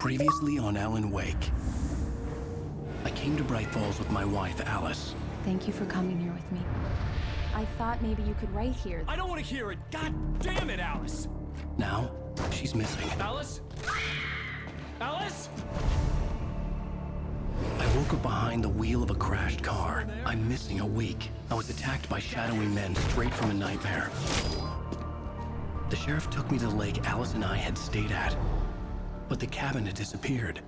Previously on Alan Wake. I came to Bright Falls with my wife, Alice. Thank you for coming here with me. I thought maybe you could write here. I don't want to hear it! God damn it, Alice! Now, she's missing. Alice? Alice? I woke up behind the wheel of a crashed car. I'm missing a week. I was attacked by shadowy men straight from a nightmare. The sheriff took me to the lake Alice and I had stayed at, but the cabin had disappeared.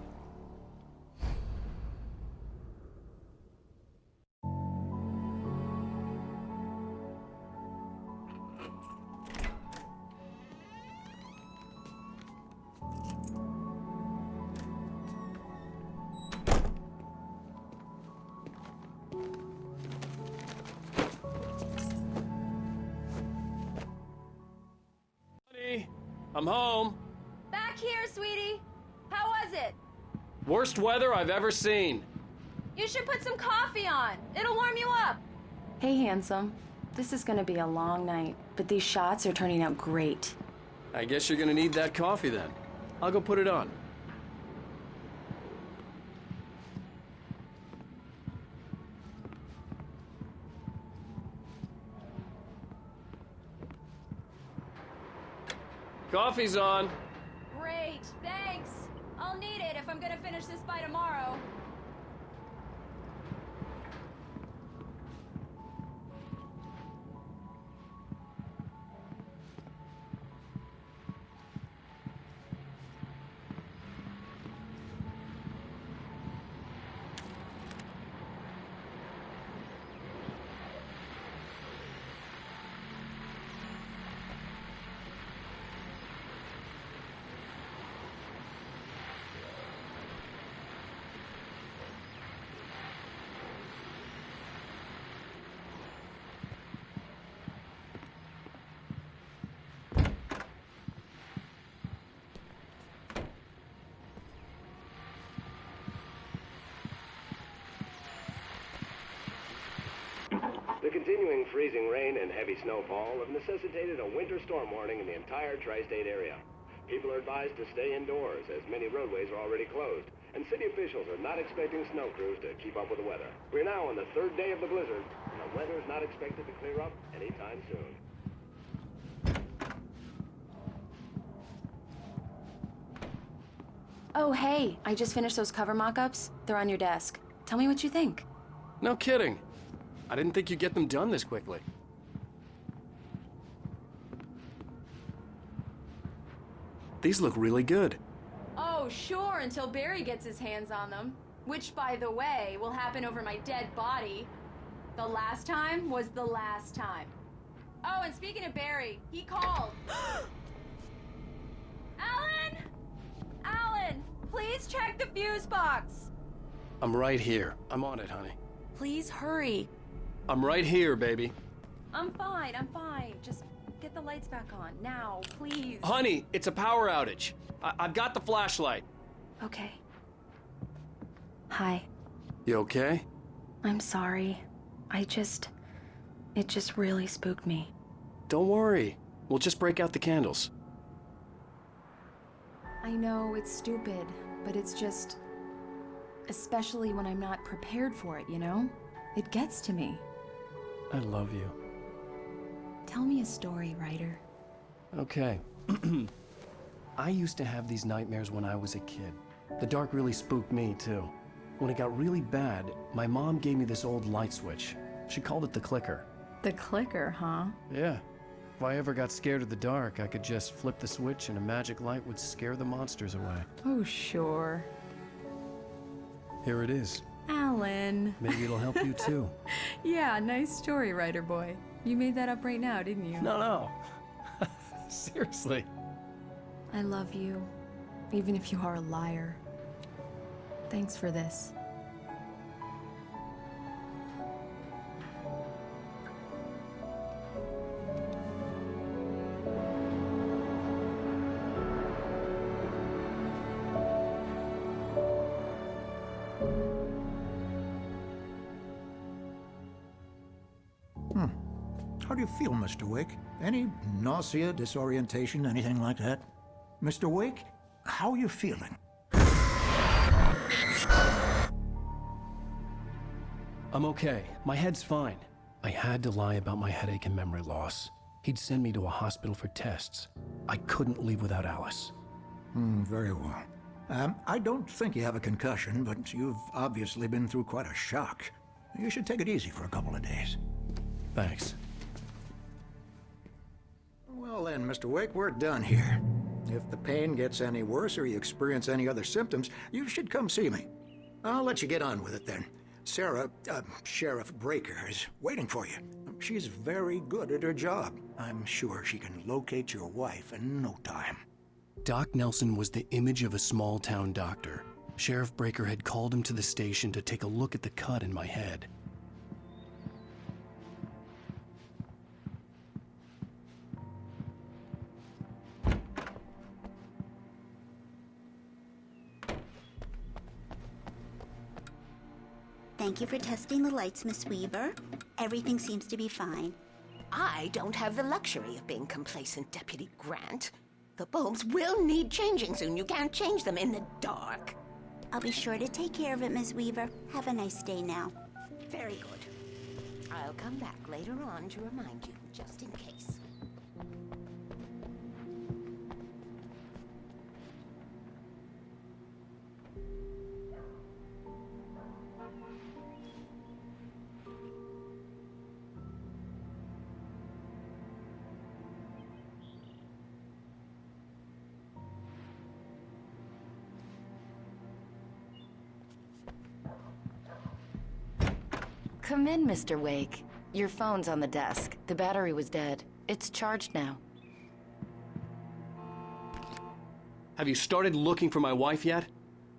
Honey, I'm home. Back here, sweetie. How was it? Worst weather I've ever seen. You should put some coffee on. It'll warm you up. Hey, handsome. This is gonna be a long night, but these shots are turning out great. I guess you're gonna need that coffee then. I'll go put it on. Coffee's on. Great, thanks. I'll need it if I'm gonna finish this by tomorrow. The continuing freezing rain and heavy snowfall have necessitated a winter storm warning in the entire tri-state area. People are advised to stay indoors as many roadways are already closed, and city officials are not expecting snow crews to keep up with the weather. We're now on the third day of the blizzard, and the weather is not expected to clear up anytime soon. Oh, hey, I just finished those cover mock-ups. They're on your desk. Tell me what you think. No kidding. I didn't think you'd get them done this quickly. These look really good. Oh, sure, until Barry gets his hands on them. Which, by the way, will happen over my dead body. The last time was the last time. Oh, and speaking of Barry, he called. Alan! Alan, please check the fuse box. I'm right here. I'm on it, honey. Please hurry. I'm right here, baby. I'm fine, I'm fine. Just get the lights back on, now, please. Honey, it's a power outage. I've got the flashlight. Okay. Hi. You okay? I'm sorry. It just really spooked me. Don't worry. We'll just break out the candles. I know it's stupid, but it's just... especially when I'm not prepared for it, you know? It gets to me. I love you. Tell me a story, writer. Okay. I used to have these nightmares when I was a kid. The dark really spooked me, too. When it got really bad, my mom gave me this old light switch. She called it the clicker. The clicker, huh? Yeah. If I ever got scared of the dark, I could just flip the switch and a magic light would scare the monsters away. Oh, sure. Here it is. Alan. Maybe it'll help you, too. Yeah, nice story, writer boy. You made that up right now, didn't you? No. Seriously. I love you, even if you are a liar. Thanks for this. How do you feel, Mr. Wake? Any nausea, disorientation, anything like that? Mr. Wake, how are you feeling? I'm okay. My head's fine. I had to lie about my headache and memory loss. He'd send me to a hospital for tests. I couldn't leave without Alice. Very well. I don't think you have a concussion, but you've obviously been through quite a shock. You should take it easy for a couple of days. Thanks. Well then, Mr. Wake, we're done here. If the pain gets any worse or you experience any other symptoms, you should come see me. I'll let you get on with it then. Sarah, Sheriff Breaker, is waiting for you. She's very good at her job. I'm sure she can locate your wife in no time. Doc Nelson was the image of a small-town doctor. Sheriff Breaker had called him to the station to take a look at the cut in my head. Thank you for testing the lights, Miss Weaver. Everything seems to be fine. I don't have the luxury of being complacent, Deputy Grant. The bulbs will need changing soon. You can't change them in the dark. I'll be sure to take care of it, Miss Weaver. Have a nice day now. Very good. I'll come back later on to remind you, just in case. Come in, Mr. Wake. Your phone's on the desk. The battery was dead. It's charged now. Have you started looking for my wife yet?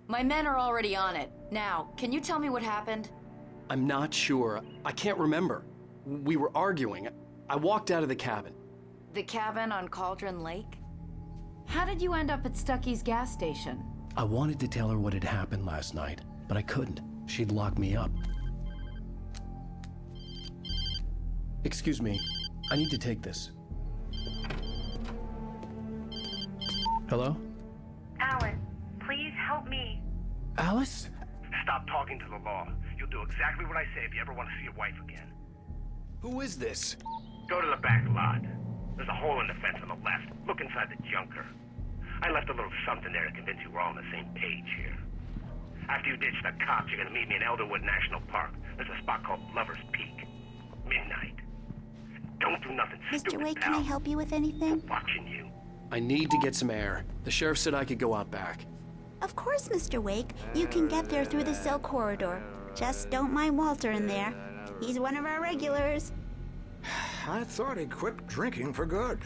My men are already on it. Now, can you tell me what happened? I'm not sure. I can't remember. We were arguing. I walked out of the cabin. The cabin on Cauldron Lake? How did you end up at Stucky's gas station? I wanted to tell her what had happened last night, but I couldn't. She'd lock me up. Excuse me. I need to take this. Hello? Alan, please help me. Alice? Stop talking to the law. You'll do exactly what I say if you ever want to see your wife again. Who is this? Go to the back lot. There's a hole in the fence on the left. Look inside the junker. I left a little something there to convince you we're all on the same page here. After you ditch the cops, you're gonna meet me in Elderwood National Park. There's a spot called Lover's Peak. Midnight. Don't do nothing stupid, Mr. Wake, pal. can I help you with anything? I'm watching you. I need to get some air. The sheriff said I could go out back. Of course, Mr. Wake. You can get there through the cell corridor. Just don't mind Walter in there. He's one of our regulars. I thought he quit drinking for good.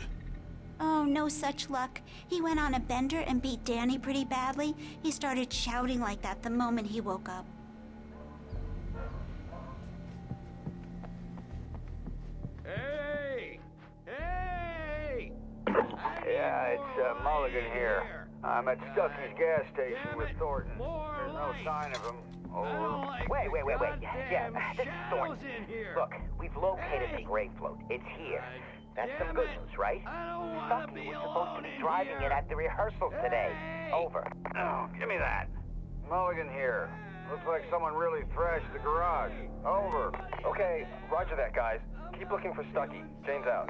Oh, no such luck. He went on a bender and beat Danny pretty badly. He started shouting like that the moment he woke up. Hey! Hey! Yeah, it's Mulligan here. I'm at Stucky's gas station with Thornton. There's no sign of him. Over. Wait. Yeah, this is Thornton. Look, we've located the gray float. It's here. That's some good news, right? Stucky was supposed to be driving it at the rehearsal today. Over. Oh, give me that. Mulligan here. Looks like someone really thrashed the garage. Over. Okay, roger that, guys. Keep looking for Stucky. Jane's out.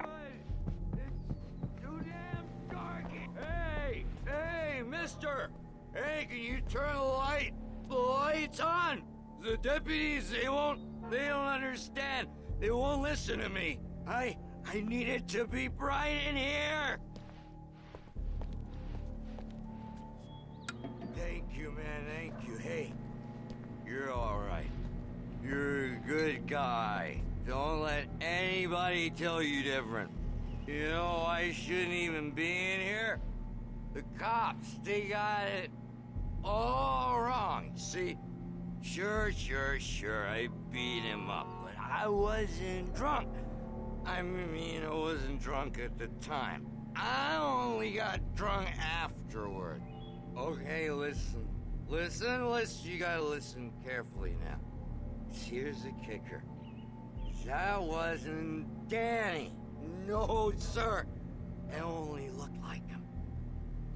Too damn dark. Hey, mister! Hey, can you turn the lights on? The deputies, they don't understand. They won't listen to me. I need it to be bright in here. Thank you, man, thank you. Hey, you're all right. You're a good guy. Don't let anybody tell you different. You know, I shouldn't even be in here. The cops, they got it all wrong. See, sure, I beat him up, but I wasn't drunk. I mean, I wasn't drunk at the time. I only got drunk afterward. Okay, listen, you gotta listen carefully now. Here's the kicker. That wasn't Danny. No, sir. It only looked like him.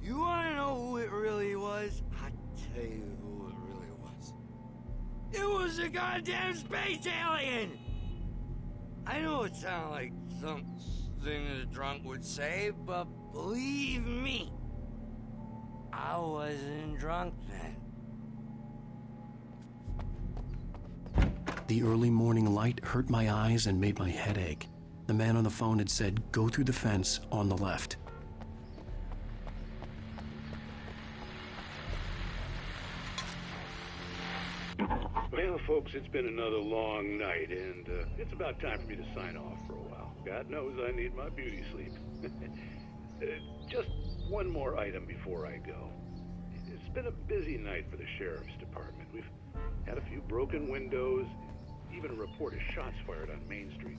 You wanna know who it really was? I'll tell you who it really was. It was was a goddamn space alien! I know it sounds like something a drunk would say, but believe me, I wasn't drunk then. The early morning light hurt my eyes and made my head ache. The man on the phone had said, go through the fence on the left. Well, folks, it's been another long night, and it's about time for me to sign off for a while. God knows I need my beauty sleep. Just one more item before I go. It's been a busy night for the Sheriff's Department. We've had a few broken windows, even a report of shots fired on Main Street.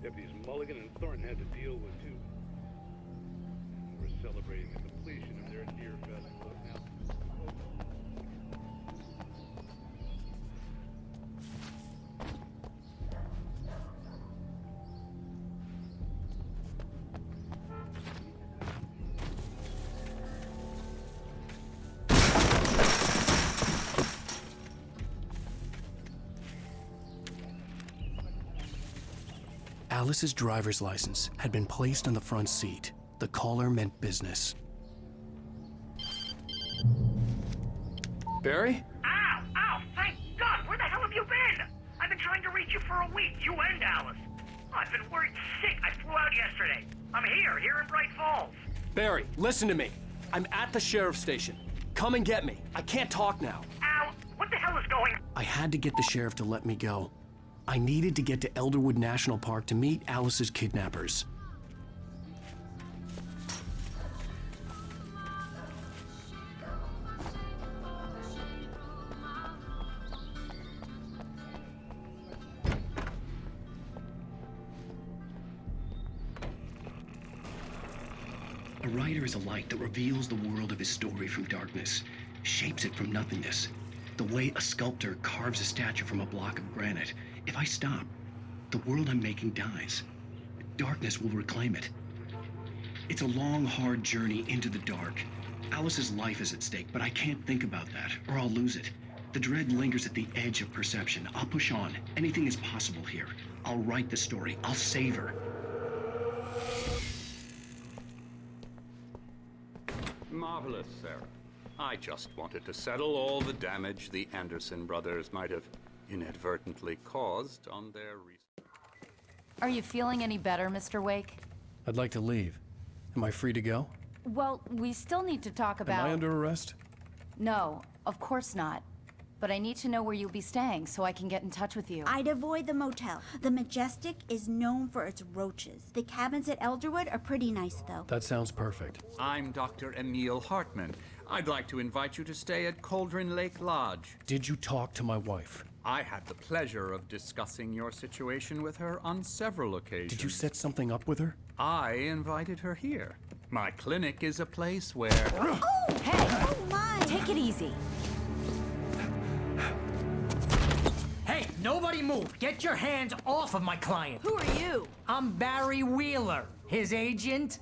Deputies Mulligan and Thornton had to deal with, too. We're celebrating the completion of their Deer Fest book now. Alice's driver's license had been placed on the front seat. The caller meant business. Barry? Ow! Ow! Thank God! Where the hell have you been? I've been trying to reach you for a week, you and Alice. I've been worried sick. I flew out yesterday. I'm here in Bright Falls. Barry, listen to me. I'm at the sheriff's station. Come and get me. I can't talk now. Ow! What the hell is going on? I had to get the sheriff to let me go. I needed to get to Elderwood National Park to meet Alice's kidnappers. A writer is a light that reveals the world of his story from darkness, shapes it from nothingness. The way a sculptor carves a statue from a block of granite. If I stop, the world I'm making dies. Darkness will reclaim it. It's a long, hard journey into the dark. Alice's life is at stake, but I can't think about that, or I'll lose it. The dread lingers at the edge of perception. I'll push on. Anything is possible here. I'll write the story. I'll save her. Marvelous, Sarah. I just wanted to settle all the damage the Anderson brothers might have inadvertently caused on their Are you feeling any better, Mr. Wake? I'd like to leave. Am I free to go? Well, we still need to talk about... Am I under arrest? No, of course not. But I need to know where you'll be staying so I can get in touch with you. I'd avoid the motel. The Majestic is known for its roaches. The cabins at Elderwood are pretty nice, though. That sounds perfect. I'm Dr. Emil Hartman. I'd like to invite you to stay at Cauldron Lake Lodge. Did you talk to my wife? I had the pleasure of discussing your situation with her on several occasions. Did you set something up with her? I invited her here. My clinic is a place where... Oh, hey! Oh, my! Take it easy. Hey, nobody move! Get your hands off of my client! Who are you? I'm Barry Wheeler, his agent.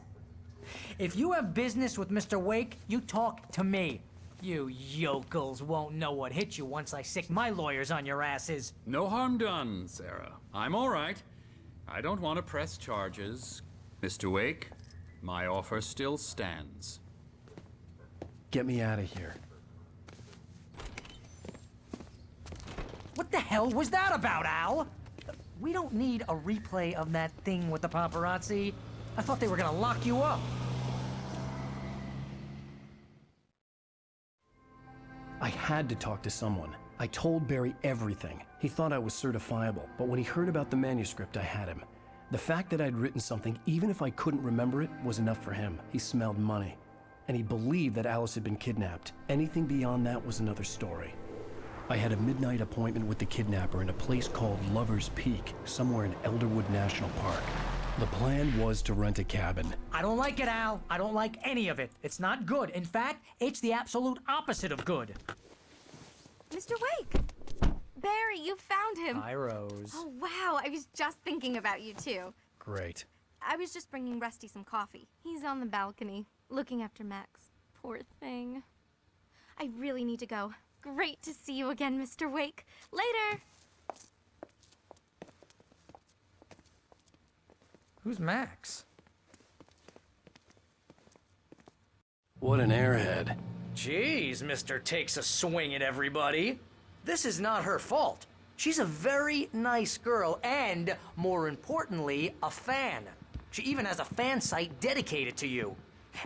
If you have business with Mr. Wake, you talk to me. You yokels won't know what hit you once I sick my lawyers on your asses. No harm done, Sarah. I'm all right. I don't want to press charges. Mr. Wake, my offer still stands. Get me out of here. What the hell was that about, Al? We don't need a replay of that thing with the paparazzi. I thought they were gonna lock you up. I had to talk to someone. I told Barry everything. He thought I was certifiable, but when he heard about the manuscript, I had him. The fact that I'd written something, even if I couldn't remember it, was enough for him. He smelled money. And he believed that Alice had been kidnapped. Anything beyond that was another story. I had a midnight appointment with the kidnapper in a place called Lover's Peak, somewhere in Elderwood National Park. The plan was to rent a cabin. I don't like it, Al. I don't like any of it. It's not good. In fact, it's the absolute opposite of good. Mr. Wake! Barry, you found him. Hi, Rose. Oh, wow. I was just thinking about you, too. Great. I was just bringing Rusty some coffee. He's on the balcony, looking after Max. Poor thing. I really need to go. great to see you again, Mr. Wake. Later. Who's Max? What an airhead. Jeez, Mr. Takes a swing at everybody. This is not her fault. She's a very nice girl and, more importantly, a fan. She even has a fan site dedicated to you.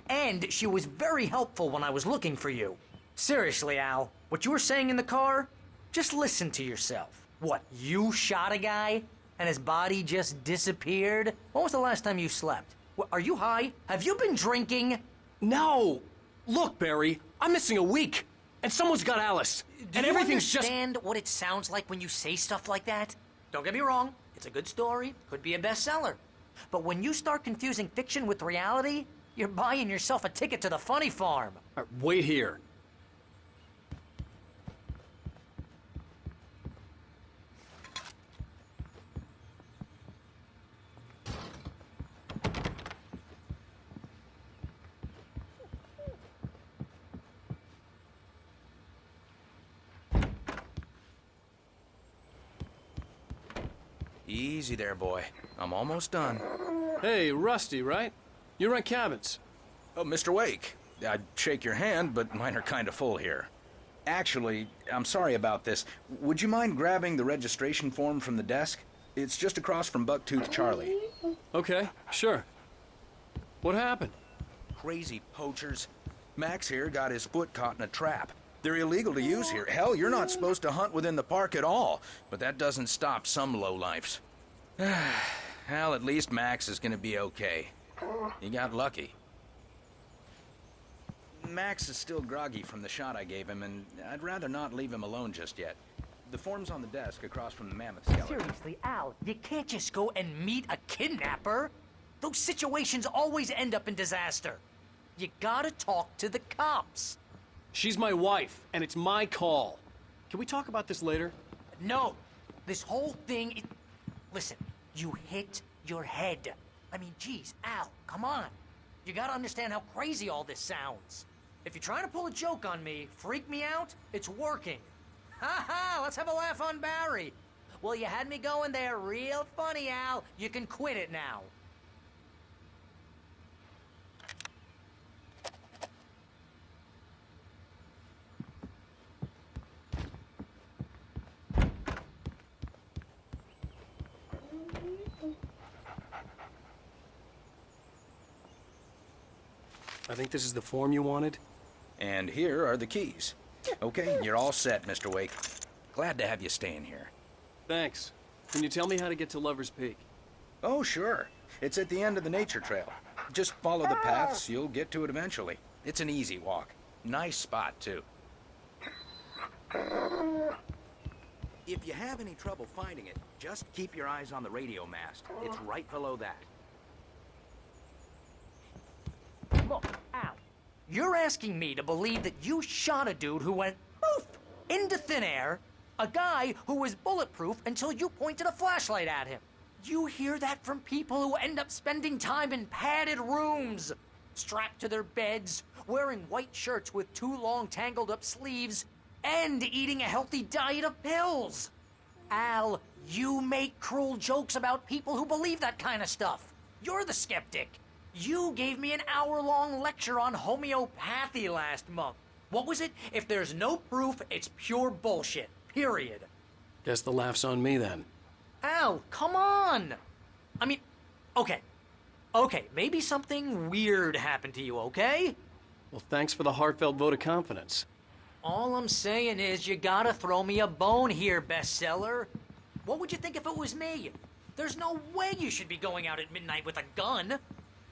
And she was very helpful when I was looking for you. Seriously, Al, what you were saying in the car? Just listen to yourself. What, you shot a guy and his body just disappeared? When was the last time you slept? Are you high? Have you been drinking? No! Look, Barry, I'm missing a week, and someone's got Alice. And everything's just... Do you understand what it sounds like when you say stuff like that? Don't get me wrong, it's a good story, could be a bestseller. But when you start confusing fiction with reality, you're buying yourself a ticket to the funny farm. All right, wait here. Easy there, boy. I'm almost done. Hey, Rusty, right? You rent cabins. Oh, Mr. Wake. I'd shake your hand, but mine are kind of full here. Actually, I'm sorry about this. Would you mind grabbing the registration form from the desk? It's just across from Bucktooth Charlie. Okay, sure. What happened? Crazy poachers. Max here got his foot caught in a trap. They're illegal to use here. Hell, you're not supposed to hunt within the park at all. But that doesn't stop some lowlifes. Well, at least Max is gonna be okay. He got lucky. Max is still groggy from the shot I gave him, and I'd rather not leave him alone just yet. The form's on the desk across from the mammoth skeleton. Seriously, Al, you can't just go and meet a kidnapper. Those situations always end up in disaster. You gotta talk to the cops. She's my wife, and it's my call. Can we talk about this later? No. This whole thing... Listen, you hit your head. I mean, geez, Al, come on. You gotta understand how crazy all this sounds. If you're trying to pull a joke on me, freak me out, it's working. Ha ha, let's have a laugh on Barry. Well, you had me going there real funny, Al. You can quit it now. I think this is the form you wanted. And here are the keys. Okay, you're all set, Mr. Wake. Glad to have you staying here. Thanks. Can you tell me how to get to Lover's Peak? Oh, sure. It's at the end of the nature trail. Just follow the paths, you'll get to it eventually. It's an easy walk. Nice spot, too. If you have any trouble finding it, just keep your eyes on the radio mast. It's right below that. Look, Al, you're asking me to believe that you shot a dude who went poof into thin air, a guy who was bulletproof until you pointed a flashlight at him. You hear that from people who end up spending time in padded rooms, strapped to their beds, wearing white shirts with too long tangled up sleeves, and eating a healthy diet of pills. Al, you make cruel jokes about people who believe that kind of stuff. You're the skeptic. You gave me an hour-long lecture on homeopathy last month. What was it? If there's no proof, it's pure bullshit. Period. Guess the laugh's on me then. Al, come on! I mean, okay. Okay, maybe something weird happened to you, okay? Well, thanks for the heartfelt vote of confidence. All I'm saying is you gotta throw me a bone here, bestseller. What would you think if it was me? There's no way you should be going out at midnight with a gun.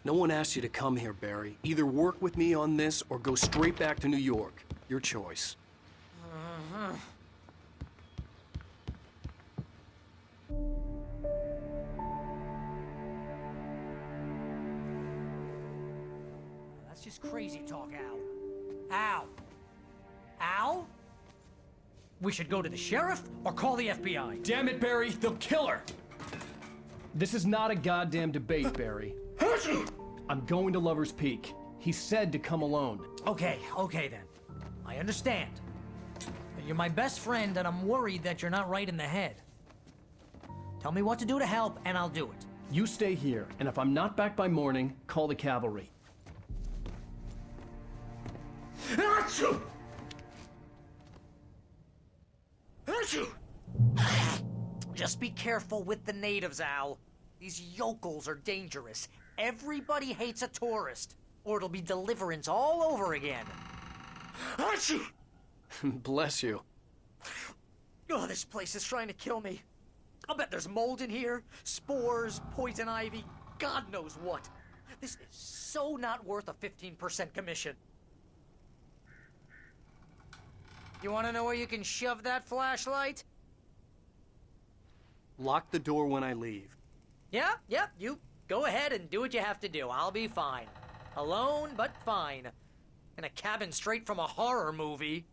No one asked you to come here, Barry. Either work with me on this or go straight back to New York. Your choice. That's just crazy talk, Al. Al? Al? We should go to the sheriff or call the FBI. Damn it, Barry, they'll kill her! This is not a goddamn debate, Barry. I'm going to Lover's Peak. He said to come alone. Okay then. I understand. You're my best friend, and I'm worried that you're not right in the head. Tell me what to do to help, and I'll do it. You stay here, and if I'm not back by morning, call the cavalry. Achoo! Achoo! Just be careful with the natives, Al. These yokels are dangerous. Everybody hates a tourist, or it'll be Deliverance all over again. Achoo! Bless you. Oh, this place is trying to kill me. I'll bet there's mold in here, spores, poison ivy, God knows what. This is so not worth a 15% commission. You want to know where you can shove that flashlight? Lock the door when I leave. Yeah, you go ahead and do what you have to do. I'll be fine. Alone, but fine. In a cabin straight from a horror movie.